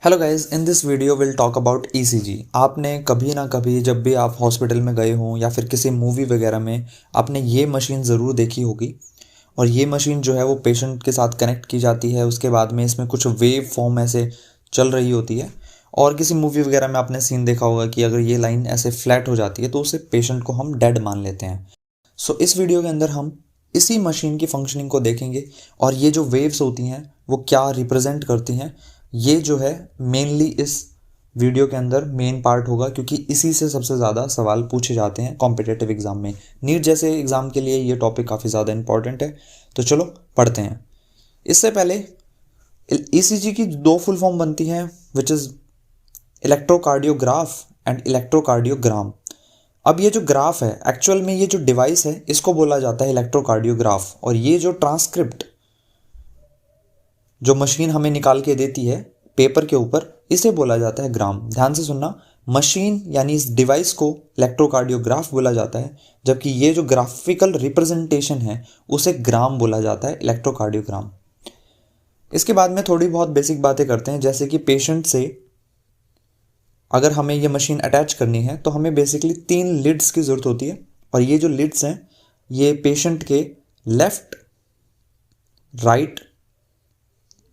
Hello guys, in this video will talk about ECG. आपने कभी ना कभी जब भी आप हॉस्पिटल में गए हों या फिर किसी मूवी वगैरह में आपने ये मशीन ज़रूर देखी होगी। और ये मशीन जो है वो पेशेंट के साथ कनेक्ट की जाती है। उसके बाद में इसमें कुछ वेव फॉर्म ऐसे चल रही होती है। और किसी मूवी वगैरह में आपने सीन देखा होगा कि अगर ये लाइन ऐसे फ्लैट हो जाती है तो उसे पेशेंट को हम डेड मान लेते हैं। सो इस वीडियो के अंदर हम इसी मशीन की फंक्शनिंग को देखेंगे और ये जो वेव्स होती हैं वो क्या रिप्रेजेंट करती हैं। ये जो है मेनली इस वीडियो के अंदर मेन पार्ट होगा, क्योंकि इसी से सबसे ज़्यादा सवाल पूछे जाते हैं कॉम्पिटिटिव एग्ज़ाम में। नीट जैसे एग्ज़ाम के लिए ये टॉपिक काफ़ी ज़्यादा इंपॉर्टेंट है। तो चलो पढ़ते हैं। इससे पहले ईसीजी की दो फुल फॉर्म बनती हैं, which is electrocardiograph and electrocardiogram. अब ये जो ग्राफ है, एक्चुअल में ये जो डिवाइस है इसको बोला जाता है इलेक्ट्रोकार्डियोग्राफ, और ये जो ट्रांसक्रिप्ट जो मशीन हमें निकाल के देती है पेपर के ऊपर, इसे बोला जाता है ग्राम। ध्यान से सुनना, मशीन यानी इस डिवाइस को इलेक्ट्रोकार्डियोग्राफ बोला जाता है, जबकि ये जो ग्राफिकल रिप्रेजेंटेशन है उसे ग्राम बोला जाता है, इलेक्ट्रोकार्डियोग्राम। इसके बाद में थोड़ी बहुत बेसिक बातें करते हैं, जैसे कि पेशेंट से अगर हमें ये मशीन अटैच करनी है तो हमें बेसिकली 3 लिड्स की ज़रूरत होती है। और ये जो लिड्स हैं ये पेशेंट के लेफ्ट राइट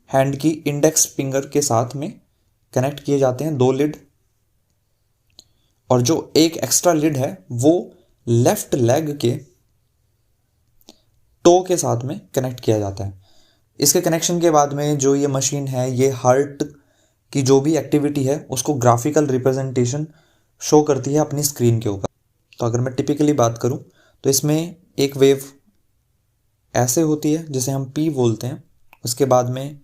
हैंड की इंडेक्स फिंगर के साथ में कनेक्ट किए जाते हैं, 2 लिड। और जो एक एक्स्ट्रा लिड है वो लेफ्ट लेग के टो के साथ में कनेक्ट किया जाता है। इसके कनेक्शन के बाद में जो ये मशीन है ये हार्ट की जो भी एक्टिविटी है उसको ग्राफिकल रिप्रेजेंटेशन शो करती है अपनी स्क्रीन के ऊपर। तो अगर मैं टिपिकली बात करूं तो इसमें एक वेव ऐसे होती है जिसे हम पी बोलते हैं, उसके बाद में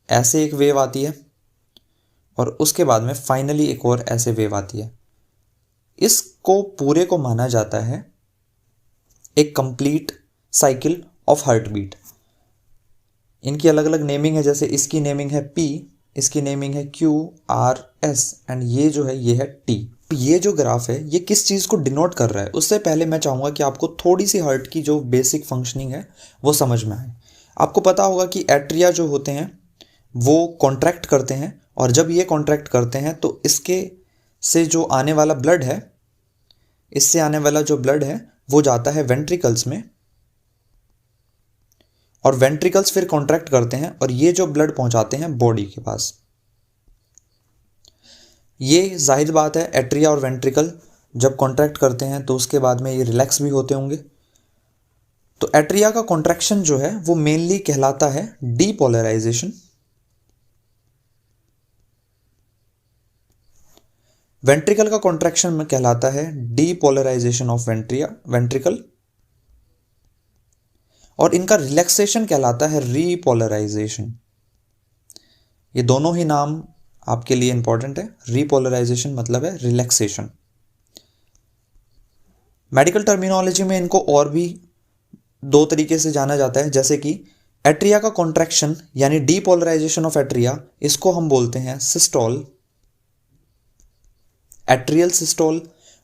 ऐसे एक वेव आती है, और उसके बाद में फाइनली एक और ऐसे वेव आती है। इसको पूरे को माना जाता है एक complete cycle of heart beat. इनकी अलग अलग नेमिंग है, जैसे इसकी नेमिंग है पी, इसकी नेमिंग है क्यू आर एस, एंड ये जो है ये है टी। ये जो ग्राफ है ये किस चीज़ को डिनोट कर रहा है, उससे पहले मैं चाहूँगा कि आपको थोड़ी सी हार्ट की जो बेसिक फंक्शनिंग है वो समझ में आए। आपको पता होगा कि एट्रिया जो होते हैं वो कॉन्ट्रैक्ट करते हैं, और जब ये कॉन्ट्रैक्ट करते हैं तो इसके से जो आने वाला ब्लड है, इससे आने वाला जो ब्लड है वो जाता है वेंट्रिकल्स में, और वेंट्रिकल्स फिर कॉन्ट्रैक्ट करते हैं और ये जो ब्लड पहुंचाते हैं बॉडी के पास। ये जाहिर बात है एट्रिया और वेंट्रिकल जब कॉन्ट्रैक्ट करते हैं तो उसके बाद में ये रिलैक्स भी होते होंगे। तो एट्रिया का कॉन्ट्रैक्शन जो है वो मेनली कहलाता है डीपोलराइजेशन। वेंट्रिकल का कॉन्ट्रैक्शन में कहलाता है डीपोलराइजेशन ऑफ वेंट्रिकल, और इनका रिलैक्सेशन कहलाता है रीपोलराइजेशन। ये दोनों ही नाम आपके लिए इंपॉर्टेंट है। रीपोलराइजेशन मतलब है रिलैक्सेशन। मेडिकल टर्मिनोलॉजी में इनको और भी 2 तरीके से जाना जाता है, जैसे कि एट्रिया का कॉन्ट्रैक्शन यानी डीपोलराइजेशन ऑफ एट्रिया, इसको हम बोलते हैं सिस्टोल, एट्रियल सिस्टोल।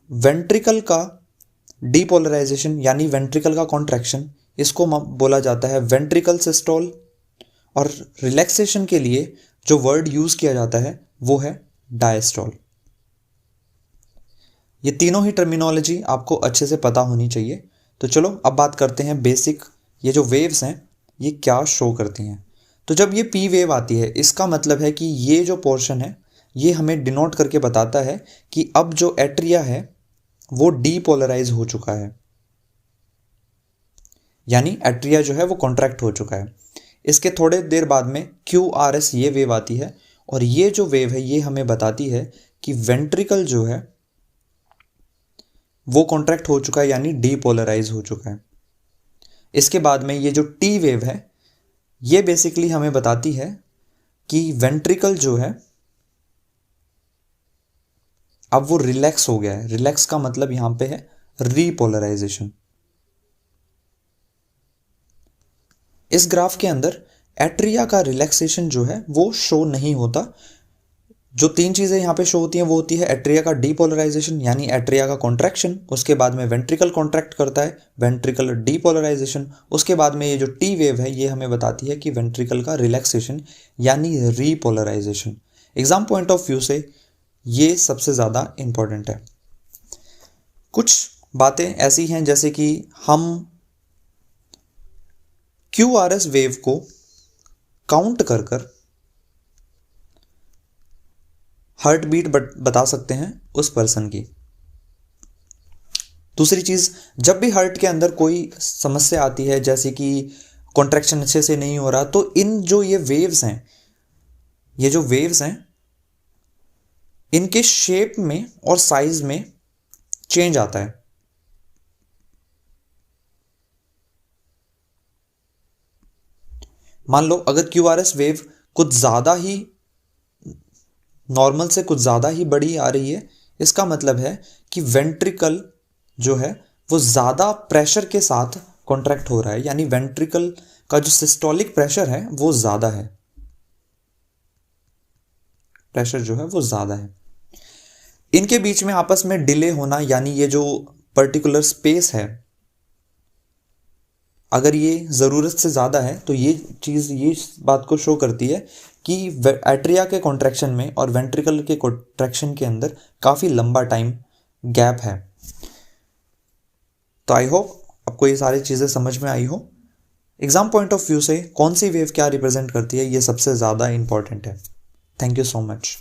वेंट्रिकल का डीपोलराइजेशन यानी वेंट्रिकल का कॉन्ट्रैक्शन, इसको बोला जाता है वेंट्रिकल सिस्टोल। और रिलैक्सेशन के लिए जो वर्ड यूज किया जाता है वो है डायस्टोल। ये तीनों ही टर्मिनोलॉजी आपको अच्छे से पता होनी चाहिए। तो चलो अब बात करते हैं बेसिक, ये जो वेव्स हैं ये क्या शो करती हैं। तो जब ये पी वेव आती है इसका मतलब है कि ये जो पोर्शन है ये हमें डिनोट करके बताता है कि अब जो एट्रिया है वो डीपोलराइज हो चुका है, यानी एट्रिया जो है वो कॉन्ट्रैक्ट हो चुका है। इसके थोड़े देर बाद में क्यू आर एस ये वेव आती है, और ये जो वेव है ये हमें बताती है कि वेंट्रिकल जो है वो कॉन्ट्रैक्ट हो चुका है, यानी डीपोलराइज हो चुका है। इसके बाद में ये जो टी वेव है ये बेसिकली हमें बताती है कि वेंट्रिकल जो है अब वो रिलैक्स हो गया है। रिलैक्स का मतलब यहां पे है रीपोलराइजेशन। इस ग्राफ के अंदर एट्रिया का रिलैक्सेशन जो है वो शो नहीं होता। जो 3 चीज़ें यहाँ पे शो होती हैं वो होती है एट्रिया का डीपोलराइजेशन यानी एट्रिया का कॉन्ट्रैक्शन, उसके बाद में वेंट्रिकल कॉन्ट्रैक्ट करता है, वेंट्रिकल डीपोलराइजेशन, उसके बाद में ये जो टी वेव है ये हमें बताती है कि वेंट्रिकल का रिलैक्सेशन यानी repolarisation. Exam point of view से ये सबसे ज़्यादा इम्पॉर्टेंट है। कुछ बातें ऐसी हैं जैसे कि हम QRS वेव को काउंट कर कर हार्ट बीट बता सकते हैं उस पर्सन की। दूसरी चीज़, जब भी हार्ट के अंदर कोई समस्या आती है जैसे कि कॉन्ट्रैक्शन अच्छे से नहीं हो रहा, तो इन जो ये वेव्स हैं, ये जो वेव्स हैं, इनके शेप में और साइज में चेंज आता है। मान लो अगर QRS वेव कुछ ज़्यादा ही नॉर्मल से कुछ ज़्यादा ही बड़ी आ रही है, इसका मतलब है कि वेंट्रिकल जो है वो ज़्यादा प्रेशर के साथ कॉन्ट्रैक्ट हो रहा है, यानी वेंट्रिकल का जो सिस्टोलिक प्रेशर है वो ज़्यादा है, प्रेशर जो है वो ज़्यादा है। इनके बीच में आपस में डिले होना, यानी ये जो पर्टिकुलर स्पेस है, अगर ये ज़रूरत से ज़्यादा है तो ये चीज़ ये बात को शो करती है कि एट्रिया के कॉन्ट्रैक्शन में और वेंट्रिकल के कॉन्ट्रैक्शन के अंदर काफ़ी लंबा टाइम गैप है। तो आई होप आपको ये सारी चीज़ें समझ में आई हो। एग्ज़ाम पॉइंट ऑफ व्यू से कौन सी वेव क्या रिप्रेजेंट करती है, ये सबसे ज़्यादा इंपॉर्टेंट है। Thank you so much.